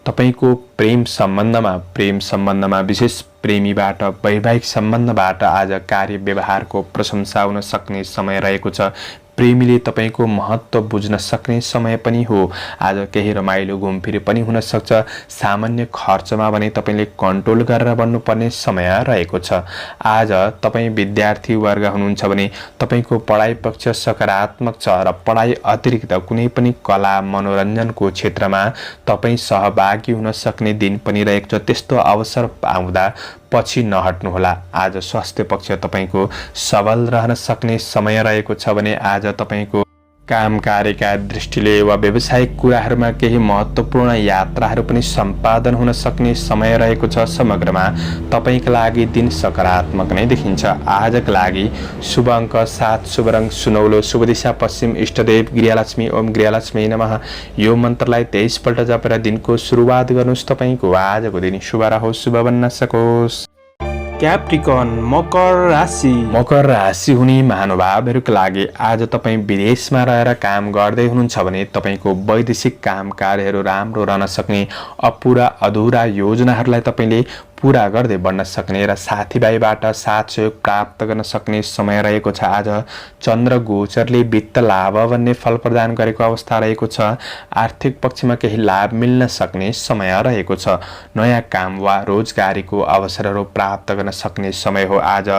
तपाईको प्रेम सम्बन्धमा विशेष प्रेमीबाट वैवाहिक सम्बन्धबाट आज कार्य व्यवहारको प्रशंसा हुन सक्ने समय रहेको छ। प्रेमीले तपाईको महत्त्व बुझ्न सक्ने समय पनि हो। आज केही रमाइलो घुमफिर पनि हुन सक्छ। सामान्य खर्चमा भने तपाईले कन्ट्रोल गरेर बन्नुपर्ने समय रहेको छ। आज तपाई विद्यार्थी वर्ग हुनुहुन्छ भने तपाईको पढाइ पक्ष सकारात्मक छ र पढाइ अतिरिक्त कुनै पनि कला मनोरञ्जनको क्षेत्रमा तपाई सहभागी हुन सक्ने दिन पनि रहेको छ। त्यस्तो अवसर आउँदा पछि नहट्नुहोला। आज स्वास्थ्य पक्ष तपाईको सबल रहन सक्ने समय रहेको छ भने आज तपाईको काम कार्यका दृष्टिले वा व्यावसायिक कुराहरूमा केही महत्त्वपूर्ण यात्राहरू पनि सम्पादन हुन सक्ने समय रहेको छ। समग्रमा तपाईका लागि दिन सकारात्मक नै देखिन्छ। आजका लागि शुभ अङ्क 7 शुभ रङ सुनौलो शुभ दिशा पश्चिम इष्टदेव गृहलक्ष्मी ओम गृहलक्ष्मी नमः। यो मन्त्रलाई 23 पल्ट जपेर दिनको सुरुवात गर्नुहोस्। तपाईको आजको दिन शुभ रहोस् शुभ बन्न सकोस्। क्याप्रिकन मकर राशि हुने महानुभावहरूका लागि आज तपाईँ विदेशमा रहेर काम गर्दै हुनुहुन्छ भने तपाईको वैदेशिक काम कार्यहरू राम्रो रहन सक्ने अपुरा अधुरा योजनाहरूलाई तपाईले पूरा गर्दै बन्न सक्ने र साथीभाइबाट साथ सहयोग प्राप्त गर्न सक्ने समय रहेको छ। आज चन्द्र गोचरले वित्त लाभ भन्ने फल प्रदान गरेको अवस्था रहेको छ। आर्थिक पक्षमा केही लाभ मिल्न सक्ने समय रहेको छ। नयाँ काम वा रोजगारीको अवसरहरू प्राप्त गर्न सक्ने समय हो। आज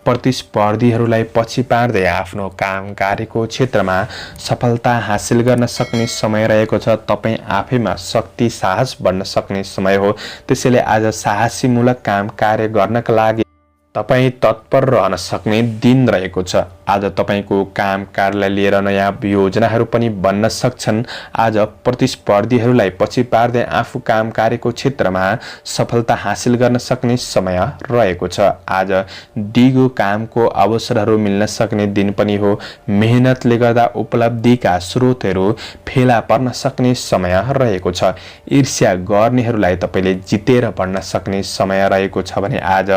प्रतिस्पर्धीहरूलाई पछि पार्दै आफ्नो काम कार्यको क्षेत्रमा सफलता हासिल गर्न सक्ने समय रहेको छ। तपाईँ आफैमा शक्ति साहस बढ्न सक्ने समय हो। त्यसैले आज साहसीमूलक काम कार्य गर्नका लागि तपाईँ तत्पर रहन सक्ने दिन रहेको छ। आज तपाईको काम कार्यलाई लिएर नयाँ योजनाहरू पनि बन्न सक्छन्। आज प्रतिस्पर्धीहरूलाई पछि पार्दै आफू काम कार्यको क्षेत्रमा सफलता हासिल गर्न सक्ने समय रहेको छ। आज दिगो कामको अवसरहरू मिल्न सक्ने दिन पनि हो। मेहनतले गर्दा उपलब्धिका स्रोतहरू फेला पर्न सक्ने समय रहेको छ। ईर्ष्या गर्नेहरूलाई तपाईले जितेर बढ्न सक्ने समय रहेको छ भने आज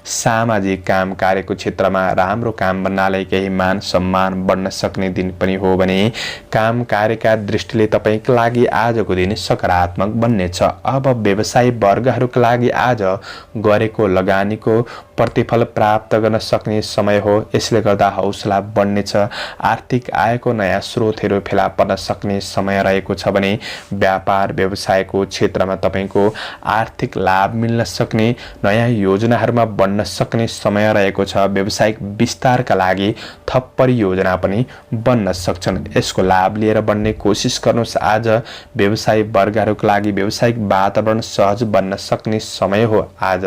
सामाजिक काम कार्यको क्षेत्रमा राम्रो काम बन्नाले मान सम्मान बढ्न सक्ने दिन पनि हो भने काम कार्यका दृष्टिले तपाईका लागि आजको दिन सकारात्मक बन्नेछ। अब व्यवसायी वर्गहरूका लागि आज गरेको लगानीको प्रतिफल प्राप्त गर्न सक्ने समय हो। यसले गर्दा हौसला बढ्नेछ। आर्थिक आयको नयाँ स्रोतहरू फेला पर्न सक्ने समय रहेको छ भने व्यापार व्यवसायको क्षेत्रमा तपाईको आर्थिक लाभ मिल्न सक्ने नयाँ योजनाहरूमा बन्न सक्ने समय रहेको छ। व्यावसायिक विस्तारका लागि थप परियोजना पनि बन्न सक्छन्। यसको लाभ लिएर बन्ने कोसिस गर्नुहोस्। आज व्यवसायी वर्गहरूका लागि व्यावसायिक वातावरण सहज बन्न सक्ने समय हो। आज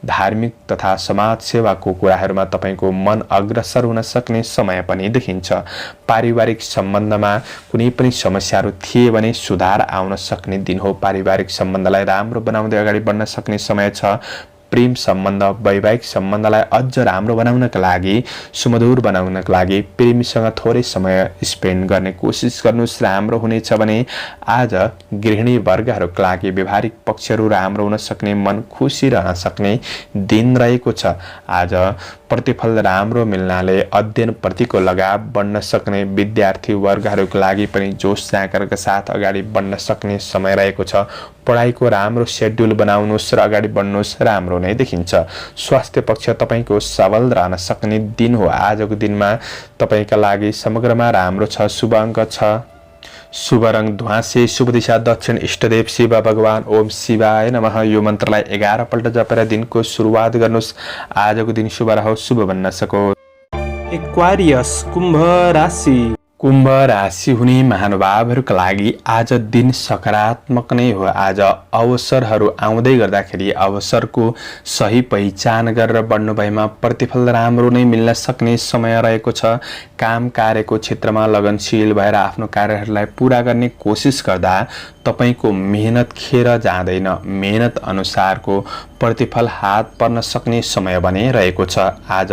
धार्मिक तथा समाज सेवाको कुराहरूमा तपाईको मन अग्रसर हुन सक्ने समय पनि देखिन्छ। पारिवारिक सम्बन्धमा कुनै पनि समस्याहरू थिए भने सुधार आउन सक्ने दिन हो। पारिवारिक सम्बन्धलाई राम्रो बनाउँदै अगाडि बढ्न सक्ने समय छ। प्रेम सम्बन्ध वैवाहिक सम्बन्धलाई अझ राम्रो बनाउनका लागि, सुमधुर बनाउनका लागि प्रेमीसँग थोरै समय स्पेन्ड गर्ने कोसिस गर्नुहोस्, राम्रो हुनेछ भने आज गृहिणी वर्गहरूका लागि व्यवहारिक पक्षहरू राम्रो हुन सक्ने, मन खुसी रहन सक्ने दिन रहेको छ। आज प्रतिफल राम्रो मिल्नाले अध्ययन प्रतिको लगाव बढ्न सक्ने, विद्यार्थी वर्गहरूका लागि पनि जोस जाँगरका साथ अगाडि बढ्न सक्ने समय रहेको छ। पढाइको राम्रो सेड्युल बनाउनुहोस् र अगाडि बढ्नुहोस्, राम्रो नै देखिन्छ। स्वास्थ्य पक्ष तपाईको सबल रहन सक्ने दिन हो। आजको दिनमा तपाईका लागि समग्रमा राम्रो छ। शुभ अङ्क छ शुभ रङ ध्वाँसे, शुभ दिशा दक्षिण, इष्टदेव शिव भगवान। ओम शिवाय नमः। यो मन्त्रलाई 11 पल्ट जपेर दिनको सुरुवात गर्नुहोस्। आजको दिन शुभ रहोस्, शुभ बन्न सकोस्। एक्वारियस कुम्भ राशि। कुम्भ राशि हुने महानुभावहरूका लागि आज दिन सकारात्मक नै हो। आज अवसरहरू आउँदै गर्दाखेरि अवसरको सही पहिचान गरेर बढ्नु भएमा प्रतिफल राम्रो नै मिल्न सक्ने समय रहेको छ। काम कार्यको क्षेत्रमा लगनशील भएर आफ्नो कार्यहरूलाई पूरा गर्ने कोसिस गर्दा तपाईको मेहनत खेर जाँदैन। मेहनत अनुसारको प्रतिफल हात पर्न सक्ने समय भने रहेको छ। आज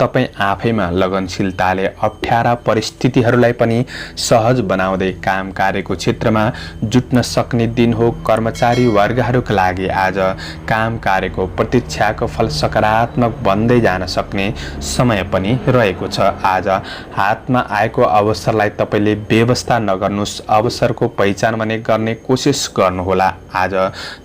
तपाईँ आफैमा लगनशीलताले अप्ठ्यारा परिस्थितिहरूलाई पनि सहज बनाउँदै काम कार्यको क्षेत्रमा जुट्न सक्ने दिन हो। कर्मचारी वर्गहरूका लागि आज काम कार्यको प्रतीक्षाको फल सकारात्मक बन्दै जान सक्ने समय पनि रहेको छ। आज हातमा आएको अवसरलाई तपाईले व्यवस्था नगर्नुहोस्, अवसरको पहिचान भने गर्ने कोसिस गर्नुहोला। आज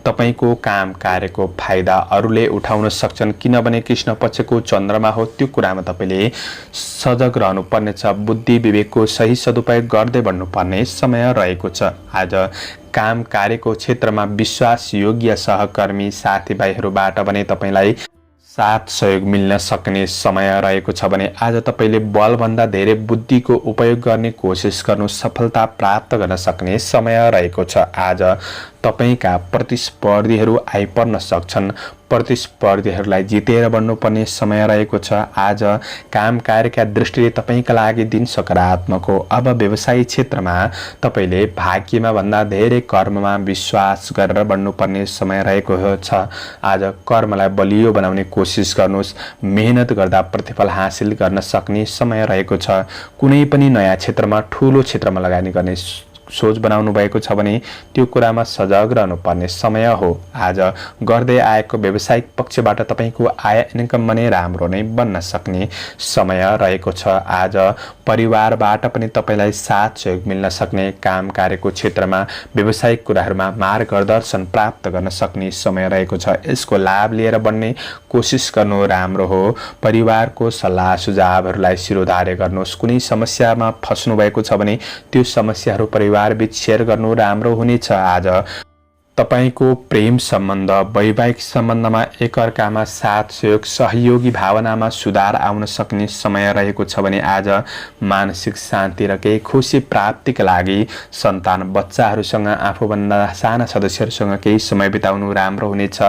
तपाईको काम कार्यको फाइदा अरूले उठाउन सक्छन्, किनभने कृष्ण पक्षको चन्द्रमा हो। त्यो कुरामा तपाईले सजग रहनुपर्नेछ। बुद्धि विवेकको सही सदुपयोग गर्दै बढ्नुपर्ने समय रहेको छ। आज काम कार्यको क्षेत्रमा विश्वास योग्य सहकर्मी साथीभाइहरूबाट भने तपाईलाई साथ सहयोग मिल्न सक्ने समय रहेको छ भने आज तपाईले बलभन्दा धेरै बुद्धिको उपयोग गर्ने कोसिस गर्नु, सफलता प्राप्त गर्न सक्ने समय रहेको छ। आज तपाईका प्रतिस्पर्धीहरू आइपर्न सक्छन्, प्रतिस्पर्धीहरूलाई जितेर बढ्नुपर्ने समय रहेको छ। आज काम कार्यका दृष्टिले तपाईका लागि दिन सकारात्मक हो। अब व्यवसायिक क्षेत्रमा तपाईले भाग्यमा भन्दा धेरै कर्ममा विश्वास गरेर बढ्नुपर्ने समय रहेको छ। आज कर्मलाई बलियो बनाउने कोसिस गर्नुहोस्। मेहनत गर्दा प्रतिफल हासिल गर्न सक्ने समय रहेको छ। कुनै पनि नयाँ क्षेत्रमा, ठूलो क्षेत्रमा लगानी गर्ने सोच बनाउनु भएको छ भने त्यो कुरामा सजग रहनुपर्ने समय हो। आज गर्दै आएको व्यावसायिक पक्षबाट तपाईको आय इन्कम भने राम्रो नै बन्न सक्ने समय रहेको छ। आज परिवारबाट पनि तपाईलाई साथ सहयोग मिल्न सक्ने, काम कार्यको क्षेत्रमा व्यावसायिक कुराहरूमा मार्गदर्शन प्राप्त गर्न सक्ने समय रहेको छ। यसको लाभ लिएर बढ्ने कोसिस गर्नु राम्रो हो। परिवारको सल्लाह सुझावहरूलाई शिरोधार्य गर्नुहोस्। कुनै समस्यामा फस्नु भएको छ भने त्यो समस्याहरू परिवारबीच सेयर गर्नु राम्रो हुनेछ। आज तपाईको प्रेम सम्बन्ध, वैवाहिक सम्बन्धमा एकअर्कामा साथ सहयोग, सहयोगी भावनामा सुधार आउन सक्ने समय रहेको छ भने आज मानसिक शान्ति र केही खुसी प्राप्तिका लागि सन्तान बच्चाहरूसँग, आफूभन्दा साना सदस्यहरूसँग केही समय बिताउनु राम्रो हुनेछ।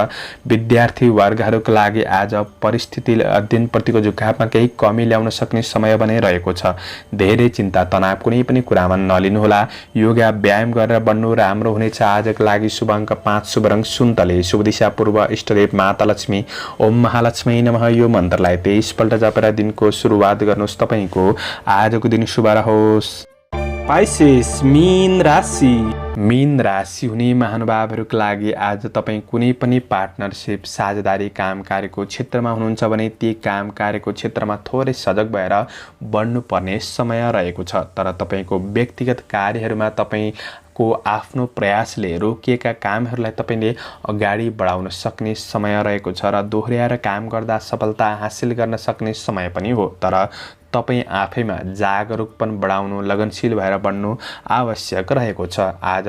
विद्यार्थी वर्गहरूका लागि आज परिस्थितिले अध्ययनप्रतिको झुकावमा केही कमी ल्याउन सक्ने समय भने रहेको छ। धेरै चिन्ता तनाव कुनै पनि कुरामा नलिनुहोला। योगा व्यायाम गरेर बढ्नु राम्रो हुनेछ। आजका लागि शुभ अङ्क 5, शुभ रङ सुन्तले, शुभ दिशा पूर्व, इष्टदेव माता लक्ष्मी। ओम महालक्ष्मी नमः। यो मन्त्रलाई 23 पल्ट जपेर दिनको सुरुवात गर्नुहोस्। तपाईको आजको दिन शुभ रहोस्। पाइसेस मीन राशि। मीन राशि हुने महानुभावहरूका लागि आज तपाईँ कुनै पनि पार्टनरसिप, साझेदारी काम कार्यको क्षेत्रमा हुनुहुन्छ भने ती काम कार्यको क्षेत्रमा थोरै सजग भएर बढ्नुपर्ने समय रहेको छ। तर तपाईको व्यक्तिगत कार्यहरूमा को आफ्नो प्रयासले रोकिएका कामहरूलाई तपाईले अगाडि बढाउन सक्ने समय रहेको छ र दोहोर्याएर काम गर्दा सफलता हासिल गर्न सक्ने समय पनि हो। तर तपाईँ आफैमा जागरुकपन बढाउनु, लगनशील भएर बढ्नु आवश्यक रहेको छ। आज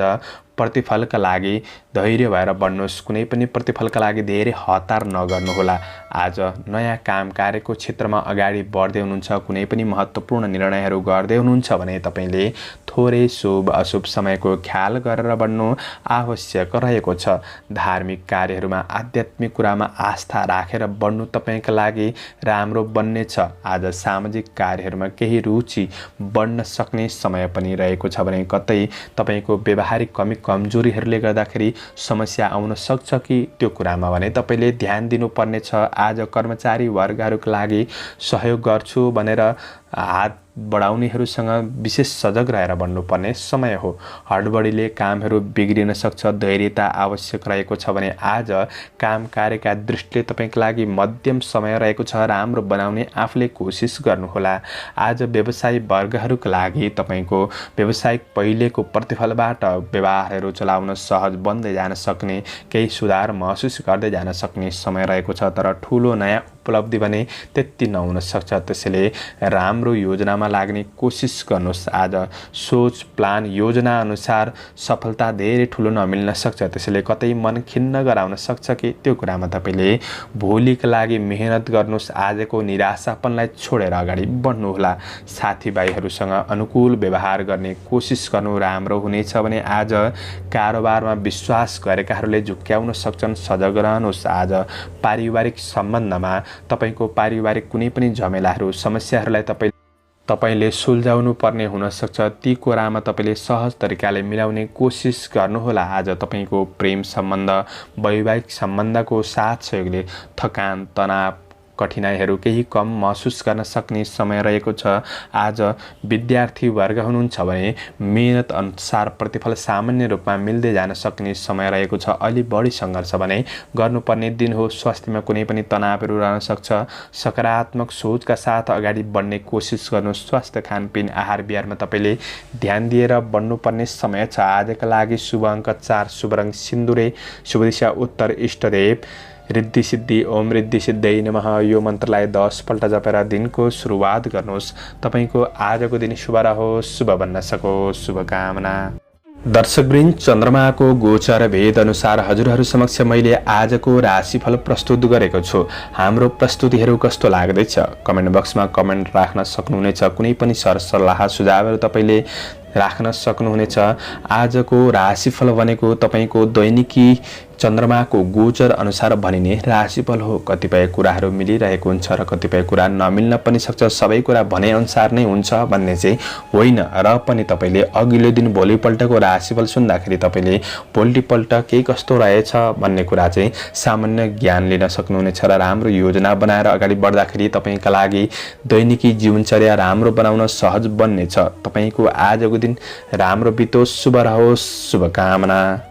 प्रतिफलका लागि धैर्य भएर बढ्नुहोस्। कुनै पनि प्रतिफलका लागि धेरै हतार नगर्नुहोला। आज नयाँ काम कार्यको क्षेत्रमा अगाडि बढ्दै हुनुहुन्छ, कुनै पनि महत्त्वपूर्ण निर्णयहरू गर्दै हुनुहुन्छ भने तपाईले थोरै शुभ अशुभ समयको ख्याल गरेर बढ्नु आवश्यक रहेको छ। धार्मिक कार्यहरूमा, आध्यात्मिक कुरामा आस्था राखेर बढ्नु तपाईका लागि राम्रो बन्नेछ। आज सामाजिक कार्यहरूमा केही रुचि बढ्न सक्ने समय पनि रहेको छ भने कतै तपाईको व्यवहारिक कमी कमजोरीहरूले गर्दाखेरि समस्या आउन सक्छ कि त्यो कुरामा भने तपाईँले ध्यान दिनुपर्ने छ। आज कर्मचारी वर्गहरूका लागि सहयोग गर्छु भनेर हात बढाउनेहरूसँग विशेष सजग रहेर बन्नुपर्ने समय हो। हडबडीले कामहरू बिग्रिन सक्छ। धैर्यता आवश्यक रहेको छ भने आज काम कार्यका दृष्टिले तपाईँको लागि मध्यम समय रहेको छ। राम्रो बनाउने आफूले कोसिस गर्नुहोला। आज व्यवसायी वर्गहरूका लागि तपाईँको व्यावसायिक पहिलेको प्रतिफलबाट व्यवहारहरू चलाउन सहज बन्दै जान सक्ने, केही सुधार महसुस गर्दै जान सक्ने समय रहेको छ। तर ठुलो नयाँ उपलब्धि भने त्यति नहुन सक्छ। त्यसैले राम्रो योजनामा लाग्ने कोसिस गर्नुहोस्। आज सोच प्लान योजना अनुसार सफलता धेरै ठुलो नमिल्न सक्छ। त्यसैले कतै मन खिन्न गराउन सक्छ कि त्यो कुरामा तपाईँले भोलिका लागि मेहनत गर्नुहोस्। आजको निराशापनलाई छोडेर अगाडि बढ्नुहोला। साथीभाइहरूसँग अनुकूल व्यवहार गर्ने कोसिस गर्नु राम्रो हुनेछ भने आज कारोबारमा विश्वास गरेकाहरूले झुक्क्याउन सक्छन्। सजग रहनुहोस्। आज पारिवारिक सम्बन्धमा तपाईको पारिवारिक कुनै पनि झमेलाहरू समस्याहरूलाई तपाईले सुल्झाउनु पर्ने हुन सक्छ। ती कुरामा तपाईले सहज तरिकाले मिलाउने कोसिस गर्नुहोला। आज तपाईको प्रेम सम्बन्ध वैवाहिक सम्बन्धको साथ सहयोगले थकान तनाव कठिनाइहरू केही कम महसुस गर्न सक्ने समय रहेको छ। आज विद्यार्थी वर्ग हुनुहुन्छ भने मेहनत अनुसार प्रतिफल सामान्य रूपमा मिल्दै जान सक्ने समय रहेको छ। अलि बढी सङ्घर्ष भने गर्नुपर्ने दिन हो। स्वास्थ्यमा कुनै पनि तनावहरू रहन सक्छ। सकारात्मक सोचका साथ अगाडि बढ्ने कोसिस गर्नु। स्वास्थ्य खानपिन आहार विहारमा तपाईँले ध्यान दिएर बढ्नुपर्ने समय छ। आजका लागि शुभ अङ्क 4, शुभ रङ सिन्दुरे, शुभ दिशा उत्तर, इष्टदेव रिद्धि सिद्धि ओम रिद्धि सिद्धै नमः यो मन्त्रलाई 10 पल्ट जपेर दिनको सुरुवात गर्नुहोस्। तपाईँको आजको दिन शुभ रहोस्, शुभ बन्न सकोस्। शुभकामना। दर्शकवृन्द, चन्द्रमाको गोचर भेद अनुसार हजुरहरू समक्ष मैले आजको राशिफल प्रस्तुत गरेको छु। हाम्रो प्रस्तुतिहरू कस्तो लाग्दैछ कमेन्ट बक्समा कमेन्ट राख्न सक्नुहुनेछ। कुनै पनि सरसल्लाह सुझावहरू तपाईँले राख्न सक्नुहुनेछ। आजको राशिफल भनेको तपाईँको दैनिकी चन्द्रमाको गोचर अनुसार भनिने राशिफल हो। कतिपय कुराहरू मिलिरहेको हुन्छ र कतिपय कुरा नमिल्न पनि सक्छ। सबै कुरा भने अनुसार नै हुन्छ भन्ने चाहिँ होइन। र पनि तपाईँले अघिल्लो दिन भोलिपल्टको राशिफल सुन्दाखेरि तपाईँले भोलिपल्ट के कस्तो रहेछ भन्ने कुरा चाहिँ सामान्य ज्ञान लिन सक्नुहुनेछ र राम्रो योजना बनाएर अगाडि बढ्दाखेरि तपाईँका लागि दैनिकी जीवनचर्या राम्रो बनाउन सहज बन्नेछ। तपाईँको आजको दिन राम्रो बितोस्, शुभ रहोस्। शुभकामना।